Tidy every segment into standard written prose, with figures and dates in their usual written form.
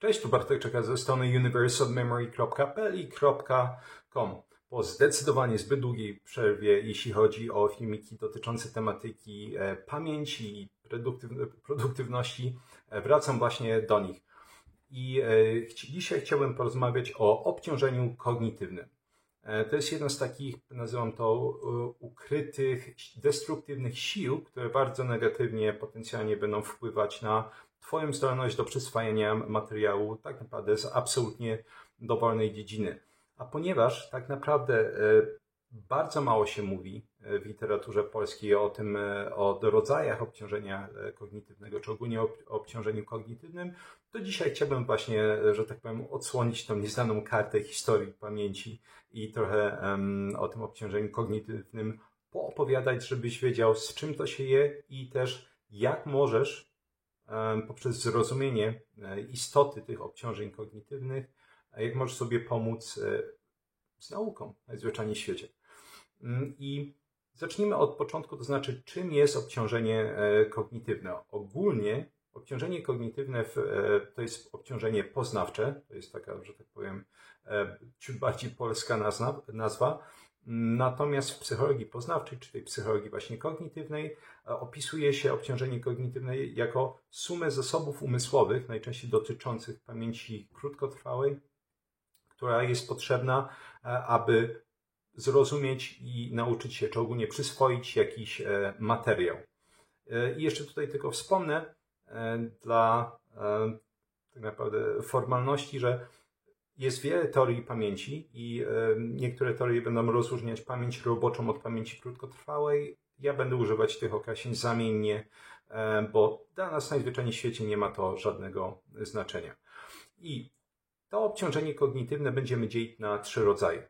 Cześć, tu Bartek Czeka ze strony universalmemory.pl.com. Po zdecydowanie zbyt długiej przerwie, jeśli chodzi o filmiki dotyczące tematyki pamięci i produktywności, wracam właśnie do nich. I dzisiaj chciałbym porozmawiać o obciążeniu kognitywnym. To jest jedno z takich, nazywam to, ukrytych, destruktywnych sił, które bardzo negatywnie potencjalnie będą wpływać na Twoją zdolność do przyswajania materiału tak naprawdę z absolutnie dowolnej dziedziny. A ponieważ tak naprawdę bardzo mało się mówi w literaturze polskiej o tym, o rodzajach obciążenia kognitywnego, czy ogólnie o obciążeniu kognitywnym, to dzisiaj chciałbym właśnie, że tak powiem, odsłonić tą nieznaną kartę historii pamięci i trochę o tym obciążeniu kognitywnym poopowiadać, żebyś wiedział, z czym to się je i też jak możesz poprzez zrozumienie istoty tych obciążeń kognitywnych, jak możesz sobie pomóc z nauką najzwyczajniej w świecie. I zacznijmy od początku, to znaczy, czym jest obciążenie kognitywne. Ogólnie obciążenie kognitywne to jest obciążenie poznawcze, to jest taka, że tak powiem, ciut bardziej polska nazwa. Natomiast w psychologii poznawczej, czy tej psychologii właśnie kognitywnej, opisuje się obciążenie kognitywne jako sumę zasobów umysłowych, najczęściej dotyczących pamięci krótkotrwałej, która jest potrzebna, aby zrozumieć i nauczyć się, czy ogólnie przyswoić jakiś materiał. I jeszcze tutaj tylko wspomnę dla tak naprawdę formalności, że jest wiele teorii pamięci i niektóre teorie będą rozróżniać pamięć roboczą od pamięci krótkotrwałej. Ja będę używać tych określeń zamiennie, bo dla nas najzwyczajniej w świecie nie ma to żadnego znaczenia. I to obciążenie kognitywne będziemy dzielić na 3 rodzaje.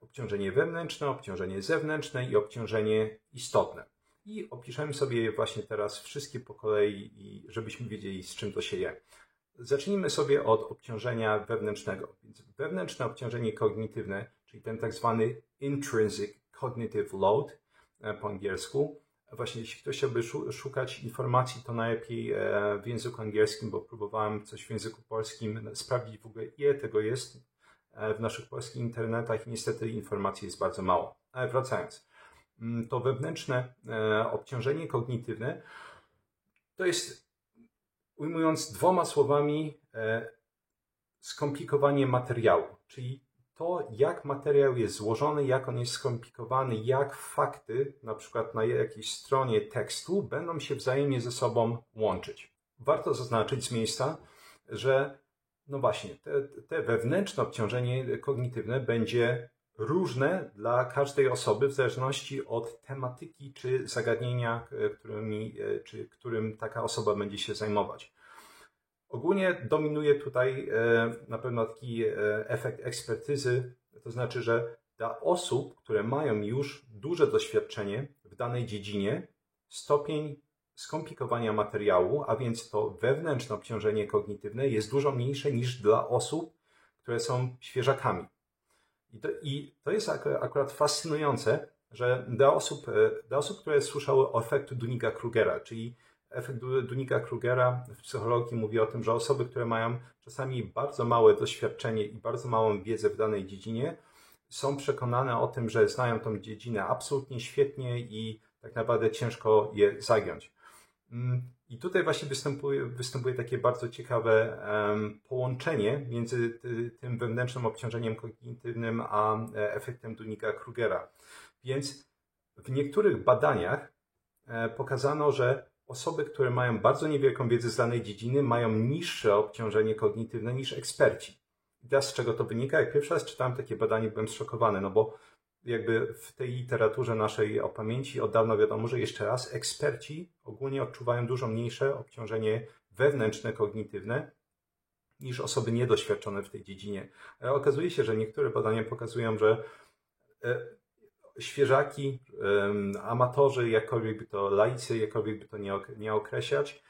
Obciążenie wewnętrzne, obciążenie zewnętrzne i obciążenie istotne. I opiszemy sobie je właśnie teraz wszystkie po kolei, i żebyśmy wiedzieli, z czym to się je. Zacznijmy sobie od obciążenia wewnętrznego. Więc wewnętrzne obciążenie kognitywne, czyli ten tak zwany intrinsic cognitive load po angielsku. Właśnie jeśli ktoś chciałby szukać informacji, to najlepiej w języku angielskim, bo próbowałem coś w języku polskim sprawdzić w ogóle, ile tego jest w naszych polskich internetach i niestety informacji jest bardzo mało. Ale wracając, to wewnętrzne obciążenie kognitywne to jest, ujmując 2 słowami, skomplikowanie materiału, czyli to, jak materiał jest złożony, jak on jest skomplikowany, jak fakty, na przykład na jakiejś stronie tekstu, będą się wzajemnie ze sobą łączyć. Warto zaznaczyć z miejsca, że no właśnie, te wewnętrzne obciążenie kognitywne będzie różne dla każdej osoby w zależności od tematyki czy zagadnienia, którym taka osoba będzie się zajmować. Ogólnie dominuje tutaj na pewno taki efekt ekspertyzy, to znaczy, że dla osób, które mają już duże doświadczenie w danej dziedzinie, stopień skomplikowania materiału, a więc to wewnętrzne obciążenie kognitywne jest dużo mniejsze niż dla osób, które są świeżakami. I to jest akurat fascynujące, że dla osób, które słyszały o efektu Dunninga-Krugera, czyli efekt Dunninga-Krugera w psychologii mówi o tym, że osoby, które mają czasami bardzo małe doświadczenie i bardzo małą wiedzę w danej dziedzinie, są przekonane o tym, że znają tą dziedzinę absolutnie świetnie i tak naprawdę ciężko je zagiąć. I tutaj właśnie występuje takie bardzo ciekawe połączenie między tym wewnętrznym obciążeniem kognitywnym a efektem Dunninga-Krugera. Więc w niektórych badaniach pokazano, że osoby, które mają bardzo niewielką wiedzę z danej dziedziny, mają niższe obciążenie kognitywne niż eksperci. I teraz z czego to wynika? Jak pierwszy raz czytałem takie badanie, byłem zszokowany, no bo jakby w tej literaturze naszej o pamięci od dawna wiadomo, że jeszcze raz eksperci ogólnie odczuwają dużo mniejsze obciążenie wewnętrzne kognitywne niż osoby niedoświadczone w tej dziedzinie. Ale okazuje się, że niektóre badania pokazują, że świeżaki, amatorzy, jakkolwiek by to laicy, jakkolwiek by to nie określać,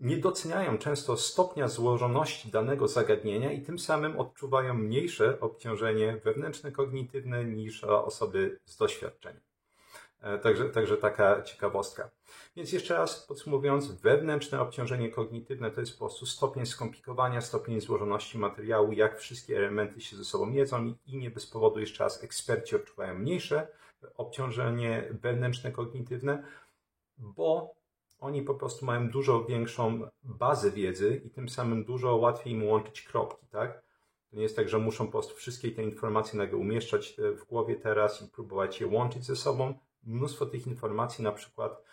nie doceniają często stopnia złożoności danego zagadnienia i tym samym odczuwają mniejsze obciążenie wewnętrzne kognitywne niż osoby z doświadczeniem. Także taka ciekawostka. Więc jeszcze raz podsumowując, wewnętrzne obciążenie kognitywne to jest po prostu stopień skomplikowania, stopień złożoności materiału, jak wszystkie elementy się ze sobą jedzą i nie bez powodu jeszcze raz eksperci odczuwają mniejsze obciążenie wewnętrzne kognitywne, bo oni po prostu mają dużo większą bazę wiedzy i tym samym dużo łatwiej im łączyć kropki, tak? To nie jest tak, że muszą po prostu wszystkie te informacje nagle umieszczać w głowie teraz i próbować je łączyć ze sobą. Mnóstwo tych informacji na przykład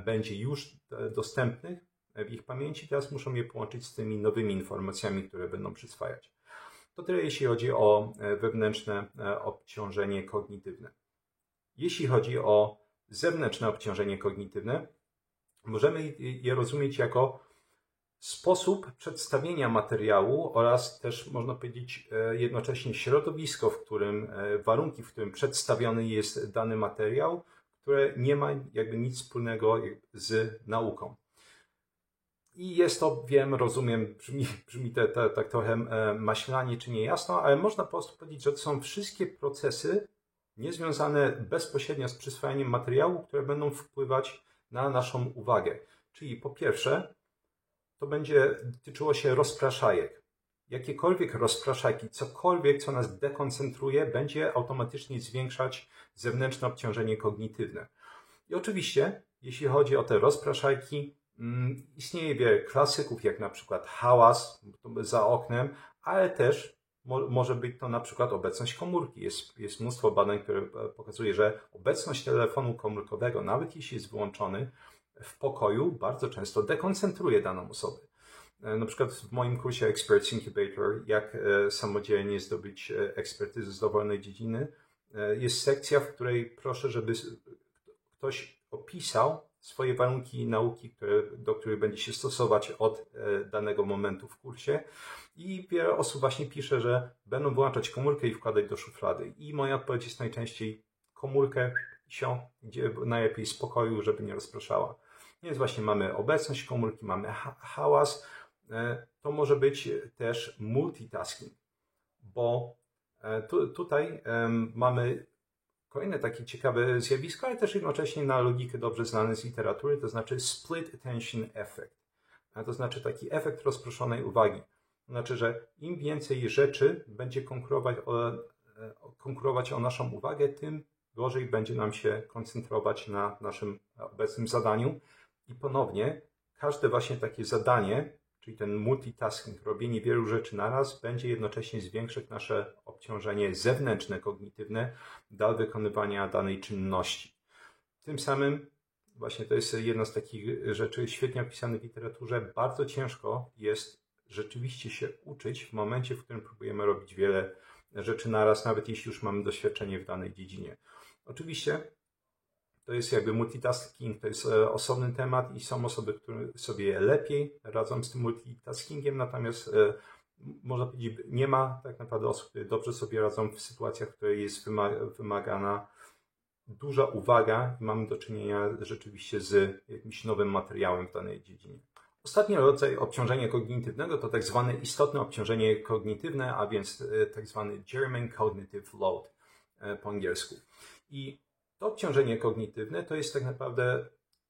będzie już dostępnych w ich pamięci, teraz muszą je połączyć z tymi nowymi informacjami, które będą przyswajać. To tyle, jeśli chodzi o wewnętrzne obciążenie kognitywne. Jeśli chodzi o zewnętrzne obciążenie kognitywne, możemy je rozumieć jako sposób przedstawienia materiału oraz też można powiedzieć jednocześnie środowisko, warunki, w którym przedstawiony jest dany materiał, które nie ma jakby nic wspólnego z nauką. I jest to, wiem, rozumiem, brzmi tak trochę maślanie czy niejasno, ale można po prostu powiedzieć, że to są wszystkie procesy niezwiązane bezpośrednio z przyswajaniem materiału, które będą wpływać na naszą uwagę. Czyli po pierwsze, to będzie tyczyło się rozpraszajek. Jakiekolwiek rozpraszajki, cokolwiek, co nas dekoncentruje, będzie automatycznie zwiększać zewnętrzne obciążenie kognitywne. I oczywiście, jeśli chodzi o te rozpraszajki, istnieje wiele klasyków, jak na przykład hałas za oknem, ale też może być to na przykład obecność komórki. Jest mnóstwo badań, które pokazuje, że obecność telefonu komórkowego, nawet jeśli jest wyłączony w pokoju, bardzo często dekoncentruje daną osobę. Na przykład w moim kursie Experts Incubator, jak samodzielnie zdobyć ekspertyzę z dowolnej dziedziny, jest sekcja, w której proszę, żeby ktoś opisał swoje warunki nauki, do których będzie się stosować od danego momentu w kursie. I wiele osób właśnie pisze, że będą wyłączać komórkę i wkładać do szuflady. I moja odpowiedź jest najczęściej komórkę, gdzie najlepiej z pokoju, żeby nie rozpraszała. Więc właśnie mamy obecność komórki, mamy hałas. To może być też multitasking, bo tutaj mamy kolejne takie ciekawe zjawisko, ale też jednocześnie na logikę dobrze znane z literatury, to znaczy split attention effect. To znaczy taki efekt rozproszonej uwagi. To znaczy, że im więcej rzeczy będzie konkurować o naszą uwagę, tym gorzej będzie nam się koncentrować na naszym obecnym zadaniu. I ponownie, każde właśnie takie zadanie, czyli ten multitasking, robienie wielu rzeczy naraz, będzie jednocześnie zwiększać nasze obciążenie zewnętrzne, kognitywne dla wykonywania danej czynności. Tym samym, właśnie to jest jedna z takich rzeczy świetnie opisanych w literaturze, bardzo ciężko jest rzeczywiście się uczyć w momencie, w którym próbujemy robić wiele rzeczy naraz, nawet jeśli już mamy doświadczenie w danej dziedzinie. Oczywiście to jest jakby multitasking, to jest osobny temat i są osoby, które sobie lepiej radzą z tym multitaskingiem, natomiast można powiedzieć, nie ma tak naprawdę osób, które dobrze sobie radzą w sytuacjach, w której jest wymagana duża uwaga i mamy do czynienia rzeczywiście z jakimś nowym materiałem w danej dziedzinie. Ostatni rodzaj obciążenia kognitywnego to tak zwane istotne obciążenie kognitywne, a więc tak zwany German Cognitive Load po angielsku. I to obciążenie kognitywne to jest tak naprawdę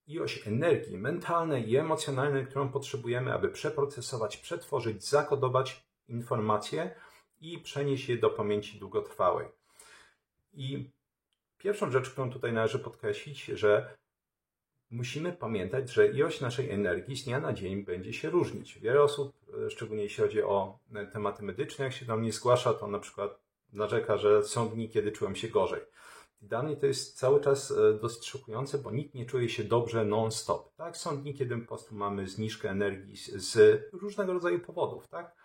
ilość energii mentalnej i emocjonalnej, którą potrzebujemy, aby przeprocesować, przetworzyć, zakodować informacje i przenieść je do pamięci długotrwałej. I pierwszą rzecz, którą tutaj należy podkreślić, że musimy pamiętać, że ilość naszej energii z dnia na dzień będzie się różnić. Wiele osób, szczególnie jeśli chodzi o tematy medyczne, jak się do mnie zgłasza, to na przykład narzeka, że są dni, kiedy czułem się gorzej. Dla mnie to jest cały czas dosyć szokujące, bo nikt nie czuje się dobrze non-stop. Tak? Są dni, kiedy po prostu mamy zniżkę energii z różnego rodzaju powodów. Tak?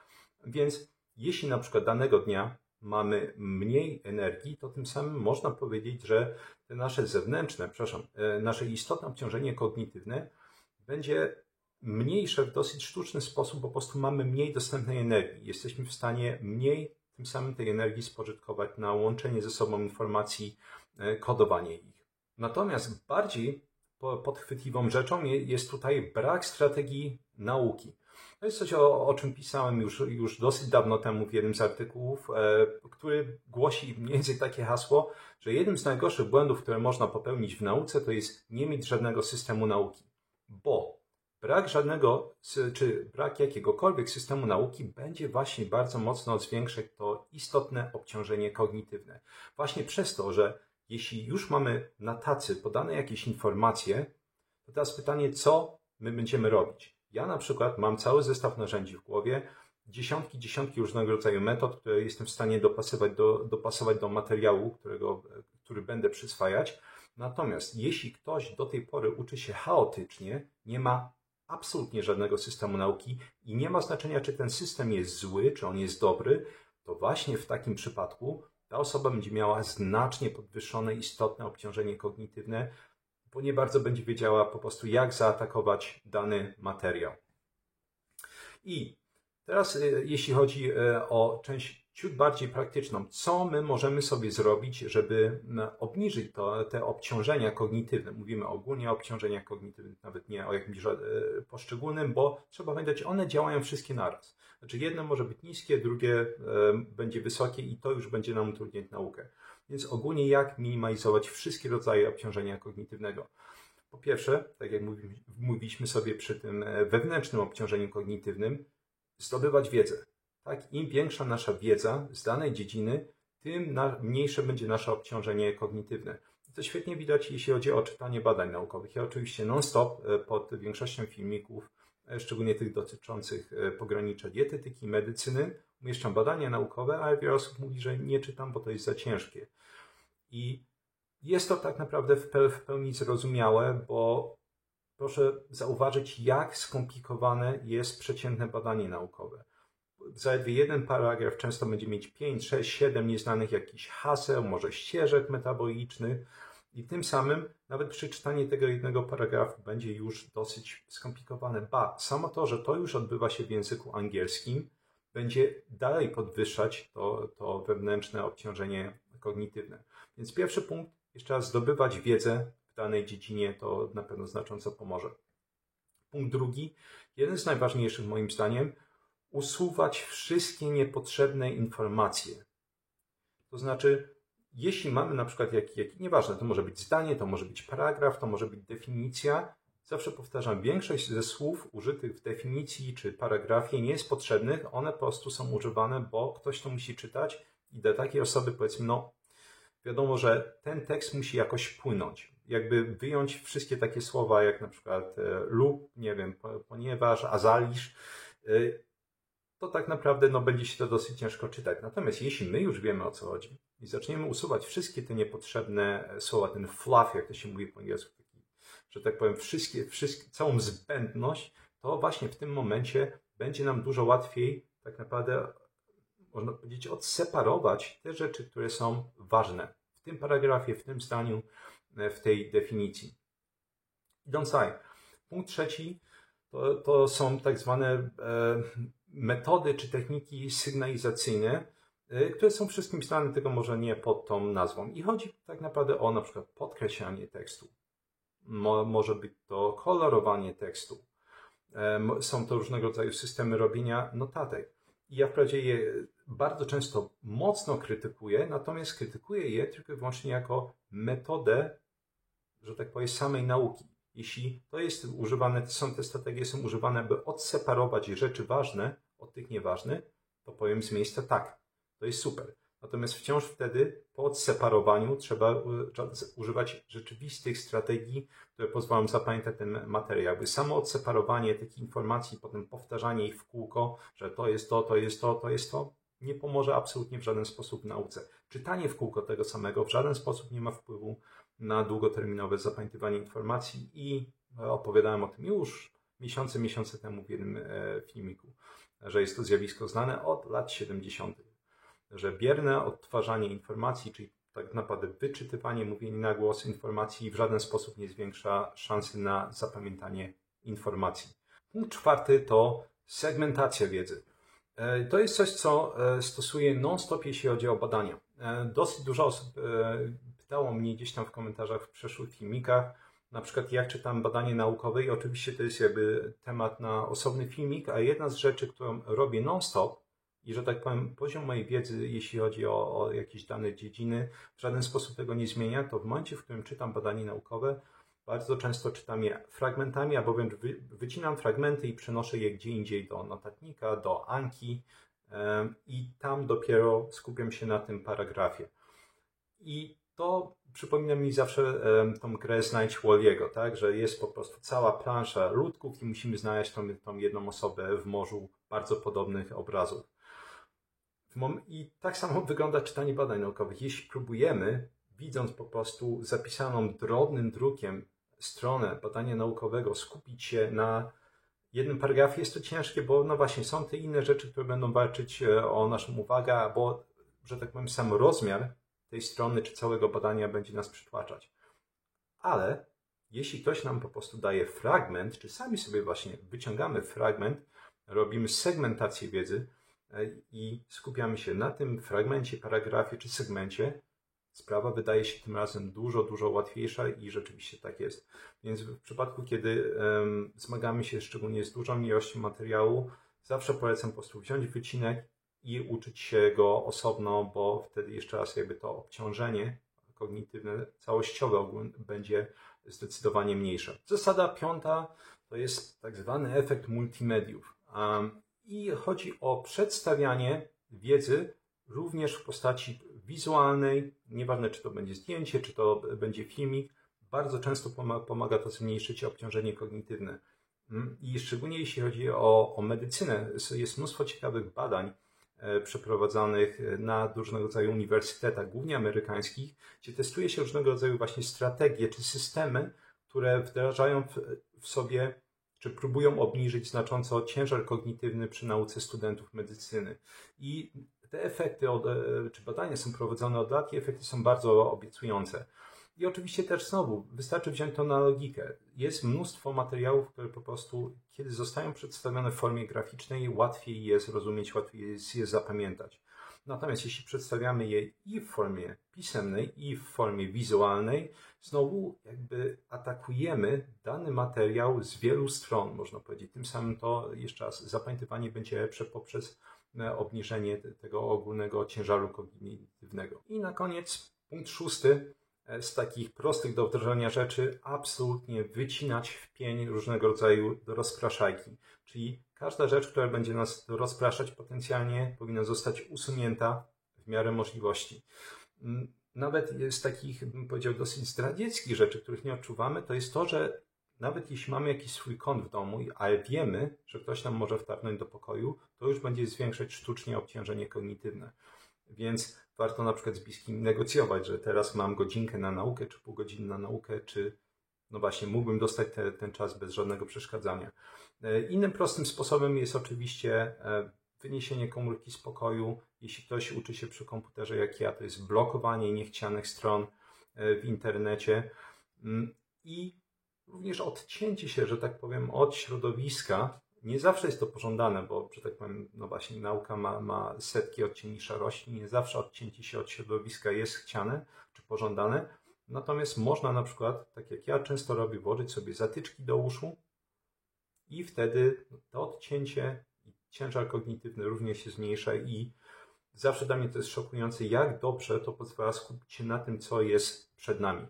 Więc jeśli na przykład danego dnia mamy mniej energii, to tym samym można powiedzieć, że te nasze istotne obciążenie kognitywne będzie mniejsze w dosyć sztuczny sposób, bo po prostu mamy mniej dostępnej energii. Jesteśmy w stanie mniej tym samym tej energii spożytkować na łączenie ze sobą informacji, kodowanie ich. Natomiast bardziej podchwytliwą rzeczą jest tutaj brak strategii nauki. To jest coś, o czym pisałem już dosyć dawno temu w jednym z artykułów, który głosi mniej więcej takie hasło, że jednym z najgorszych błędów, które można popełnić w nauce, to jest nie mieć żadnego systemu nauki. Bo brak jakiegokolwiek systemu nauki będzie właśnie bardzo mocno zwiększać to istotne obciążenie kognitywne. Właśnie przez to, że jeśli już mamy na tacy podane jakieś informacje, to teraz pytanie, co my będziemy robić? Ja na przykład mam cały zestaw narzędzi w głowie, dziesiątki różnego rodzaju metod, które jestem w stanie dopasować do materiału, który będę przyswajać. Natomiast jeśli ktoś do tej pory uczy się chaotycznie, nie ma absolutnie żadnego systemu nauki i nie ma znaczenia, czy ten system jest zły, czy on jest dobry, to właśnie w takim przypadku ta osoba będzie miała znacznie podwyższone istotne obciążenie kognitywne, bo nie bardzo będzie wiedziała po prostu, jak zaatakować dany materiał. I teraz, jeśli chodzi o część ciut bardziej praktyczną, co my możemy sobie zrobić, żeby obniżyć te obciążenia kognitywne? Mówimy ogólnie o obciążeniach kognitywnych, nawet nie o jakimś poszczególnym, bo trzeba pamiętać, one działają wszystkie naraz. Znaczy jedno może być niskie, drugie będzie wysokie i to już będzie nam utrudniać naukę. Więc ogólnie jak minimalizować wszystkie rodzaje obciążenia kognitywnego? Po pierwsze, tak jak mówiliśmy sobie przy tym wewnętrznym obciążeniu kognitywnym, zdobywać wiedzę. Tak? Im większa nasza wiedza z danej dziedziny, tym mniejsze będzie nasze obciążenie kognitywne. To świetnie widać, jeśli chodzi o czytanie badań naukowych. Ja oczywiście non-stop pod większością filmików, szczególnie tych dotyczących pogranicza dietetyki, medycyny, umieszczam badania naukowe, ale wiele osób mówi, że nie czytam, bo to jest za ciężkie. I jest to tak naprawdę w pełni zrozumiałe, bo proszę zauważyć, jak skomplikowane jest przeciętne badanie naukowe. Zaledwie jeden paragraf często będzie mieć 5, 6, 7 nieznanych jakichś haseł, może ścieżek metabolicznych i tym samym nawet przeczytanie tego jednego paragrafu będzie już dosyć skomplikowane. Samo to, że to już odbywa się w języku angielskim, będzie dalej podwyższać to wewnętrzne obciążenie kognitywne. Więc pierwszy punkt, jeszcze raz zdobywać wiedzę w danej dziedzinie, to na pewno znacząco pomoże. Punkt drugi, jeden z najważniejszych moim zdaniem, usuwać wszystkie niepotrzebne informacje. To znaczy, jeśli mamy na przykład, nieważne, to może być zdanie, to może być paragraf, to może być definicja, zawsze powtarzam, większość ze słów użytych w definicji czy paragrafie nie jest potrzebnych, one po prostu są używane, bo ktoś to musi czytać i dla takiej osoby powiedzmy, wiadomo, że ten tekst musi jakoś płynąć. Jakby wyjąć wszystkie takie słowa, jak na przykład lub, nie wiem, ponieważ, a zaliż, to tak naprawdę będzie się to dosyć ciężko czytać. Natomiast jeśli my już wiemy, o co chodzi i zaczniemy usuwać wszystkie te niepotrzebne słowa, ten fluff, jak to się mówi po angielsku, taki, że tak powiem, całą zbędność, to właśnie w tym momencie będzie nam dużo łatwiej tak naprawdę, można powiedzieć, odseparować te rzeczy, które są ważne w tym paragrafie, w tym zdaniu, w tej definicji. Idąc dalej. Punkt trzeci to są tak zwane metody czy techniki sygnalizacyjne, które są wszystkim znane, tylko może nie pod tą nazwą. I chodzi tak naprawdę o na przykład podkreślanie tekstu. Może być to kolorowanie tekstu. Są to różnego rodzaju systemy robienia notatek. I ja wprawdzie je bardzo często mocno krytykuję, natomiast krytykuję je tylko i wyłącznie jako metodę, że tak powiem, samej nauki. Jeśli to jest używane, te strategie są używane, by odseparować rzeczy ważne od tych nieważnych, to powiem z miejsca tak, to jest super. Natomiast wciąż wtedy po odseparowaniu trzeba używać rzeczywistych strategii, które pozwolą zapamiętać ten materiał. Jakby samo odseparowanie tych informacji, potem powtarzanie ich w kółko, że to jest to, to jest to, to jest to, nie pomoże absolutnie w żaden sposób w nauce. Czytanie w kółko tego samego w żaden sposób nie ma wpływu na długoterminowe zapamiętywanie informacji i opowiadałem o tym już miesiące temu w jednym filmiku, że jest to zjawisko znane od lat 70., że bierne odtwarzanie informacji, czyli tak naprawdę wyczytywanie, mówienie na głos informacji w żaden sposób nie zwiększa szansy na zapamiętanie informacji. Punkt czwarty to segmentacja wiedzy. To jest coś, co stosuję non-stop, jeśli chodzi o badania. Dosyć dużo osób pytało mnie gdzieś tam w komentarzach w przeszłych filmikach, na przykład jak czytam badanie naukowe i oczywiście to jest jakby temat na osobny filmik, a jedna z rzeczy, którą robię non-stop i że tak powiem poziom mojej wiedzy, jeśli chodzi o jakieś dane dziedziny, w żaden sposób tego nie zmienia, to w momencie, w którym czytam badanie naukowe, bardzo często czytam je fragmentami, albo wręcz wycinam fragmenty i przenoszę je gdzie indziej do notatnika, do Anki i tam dopiero skupiam się na tym paragrafie. I to przypomina mi zawsze tą grę Znajdź Walliego, tak? Że jest po prostu cała plansza ludków i musimy znaleźć tą jedną osobę w morzu bardzo podobnych obrazów. I tak samo wygląda czytanie badań naukowych. Jeśli próbujemy, widząc po prostu zapisaną drobnym drukiem stronę badania naukowego, skupić się na jednym paragrafie, jest to ciężkie, bo no właśnie są te inne rzeczy, które będą walczyć o naszą uwagę, albo, że tak powiem, sam rozmiar tej strony czy całego badania będzie nas przytłaczać. Ale jeśli ktoś nam po prostu daje fragment, czy sami sobie właśnie wyciągamy fragment, robimy segmentację wiedzy i skupiamy się na tym fragmencie, paragrafie czy segmencie, sprawa wydaje się tym razem dużo, dużo łatwiejsza i rzeczywiście tak jest. Więc w przypadku, kiedy zmagamy się szczególnie z dużą ilością materiału, zawsze polecam po prostu wziąć wycinek i uczyć się go osobno, bo wtedy jeszcze raz jakby to obciążenie kognitywne, całościowe będzie zdecydowanie mniejsze. Zasada 5 to jest tak zwany efekt multimediów. I chodzi o przedstawianie wiedzy również w postaci wizualnej, nieważne czy to będzie zdjęcie, czy to będzie filmik, bardzo często pomaga to zmniejszyć obciążenie kognitywne. I szczególnie jeśli chodzi o medycynę, jest mnóstwo ciekawych badań przeprowadzanych na różnego rodzaju uniwersytetach, głównie amerykańskich, gdzie testuje się różnego rodzaju właśnie strategie czy systemy, które wdrażają w sobie, czy próbują obniżyć znacząco ciężar kognitywny przy nauce studentów medycyny. I te efekty, czy badania są prowadzone od lat i efekty są bardzo obiecujące. I oczywiście też znowu, wystarczy wziąć to na logikę. Jest mnóstwo materiałów, które po prostu, kiedy zostają przedstawione w formie graficznej, łatwiej je zrozumieć, łatwiej jest je zapamiętać. Natomiast jeśli przedstawiamy je i w formie pisemnej, i w formie wizualnej, znowu jakby atakujemy dany materiał z wielu stron, można powiedzieć. Tym samym to jeszcze raz zapamiętywanie będzie lepsze poprzez obniżenie tego ogólnego ciężaru kognitywnego. I na koniec punkt 6. Z takich prostych do wdrożenia rzeczy absolutnie wycinać w pień różnego rodzaju rozpraszajki. Czyli każda rzecz, która będzie nas rozpraszać potencjalnie, powinna zostać usunięta w miarę możliwości. Nawet z takich, bym powiedział, dosyć zdradzieckich rzeczy, których nie odczuwamy, to jest to, że nawet jeśli mamy jakiś swój kąt w domu, ale wiemy, że ktoś nam może wtargnąć do pokoju, to już będzie zwiększać sztucznie obciążenie kognitywne. Więc warto na przykład z bliskim negocjować, że teraz mam godzinkę na naukę, czy pół godziny na naukę, czy no właśnie mógłbym dostać ten czas bez żadnego przeszkadzania. Innym prostym sposobem jest oczywiście wyniesienie komórki z pokoju. Jeśli ktoś uczy się przy komputerze jak ja, to jest blokowanie niechcianych stron w internecie i również odcięcie się, że tak powiem, od środowiska. Nie zawsze jest to pożądane, bo, że tak powiem, no właśnie nauka ma setki odcieni szarości. Nie zawsze odcięcie się od środowiska jest chciane czy pożądane. Natomiast można na przykład, tak jak ja często robię, włożyć sobie zatyczki do uszu i wtedy to odcięcie i ciężar kognitywny również się zmniejsza i zawsze dla mnie to jest szokujące, jak dobrze to pozwala skupić się na tym, co jest przed nami.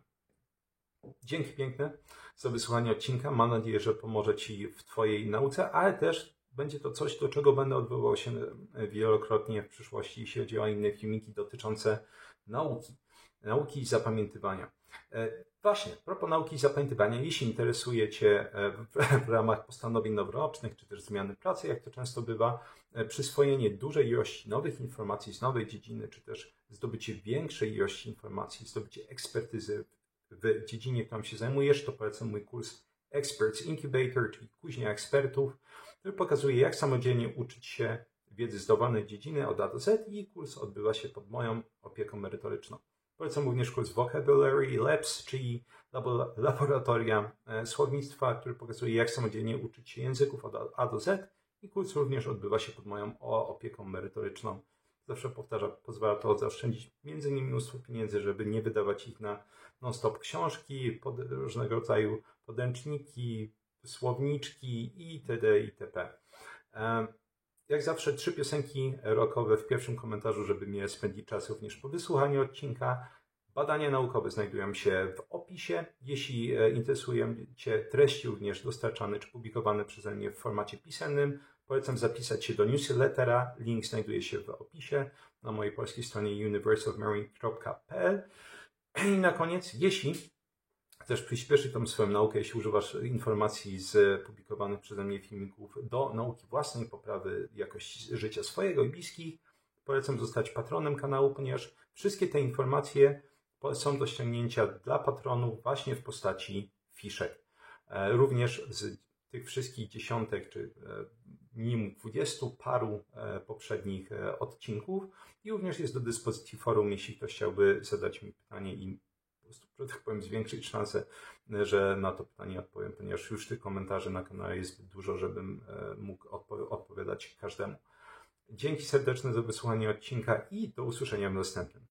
Dzięki piękne za wysłuchanie odcinka. Mam nadzieję, że pomoże Ci w Twojej nauce, ale też będzie to coś, do czego będę odwoływał się wielokrotnie w przyszłości, jeśli chodzi o inne filmiki dotyczące nauki i zapamiętywania. Właśnie, a propos nauki i zapamiętywania, jeśli interesuje Cię w ramach postanowień noworocznych, czy też zmiany pracy, jak to często bywa, przyswojenie dużej ilości nowych informacji z nowej dziedziny, czy też zdobycie większej ilości informacji, zdobycie ekspertyzy w dziedzinie, którą się zajmujesz, to polecam mój kurs Experts Incubator, czyli kuźnia ekspertów, który pokazuje, jak samodzielnie uczyć się wiedzy z dowolnej dziedziny od A do Z i kurs odbywa się pod moją opieką merytoryczną. Polecam również kurs Vocabulary Labs, czyli laboratoria słownictwa, który pokazuje, jak samodzielnie uczyć się języków od A do Z i kurs również odbywa się pod moją opieką merytoryczną. zawsze powtarzam, pozwala to zaoszczędzić między innymi mnóstwo pieniędzy, żeby nie wydawać ich na non-stop książki, różnego rodzaju podręczniki, słowniczki itd. itp. Jak zawsze 3 piosenki rockowe w pierwszym komentarzu, żeby nie spędzić czasu również po wysłuchaniu odcinka. Badania naukowe znajdują się w opisie. Jeśli interesują Cię treści również dostarczane czy publikowane przeze mnie w formacie pisemnym, polecam zapisać się do newslettera. Link znajduje się w opisie na mojej polskiej stronie universeofmarine.pl. I na koniec, jeśli chcesz przyspieszyć tą swoją naukę, jeśli używasz informacji z publikowanych przeze mnie filmików do nauki własnej, poprawy jakości życia swojego i bliskich, polecam zostać patronem kanału, ponieważ wszystkie te informacje są do ściągnięcia dla patronów właśnie w postaci fiszek. Również z tych wszystkich dziesiątek czy minimum 20 paru poprzednich odcinków i również jest do dyspozycji forum, jeśli ktoś chciałby zadać mi pytanie i po prostu, że tak powiem, zwiększyć szansę, że na to pytanie odpowiem, ponieważ już tych komentarzy na kanale jest zbyt dużo, żebym mógł odpowiadać każdemu. Dzięki serdeczne za wysłuchanie odcinka i do usłyszenia w następnym.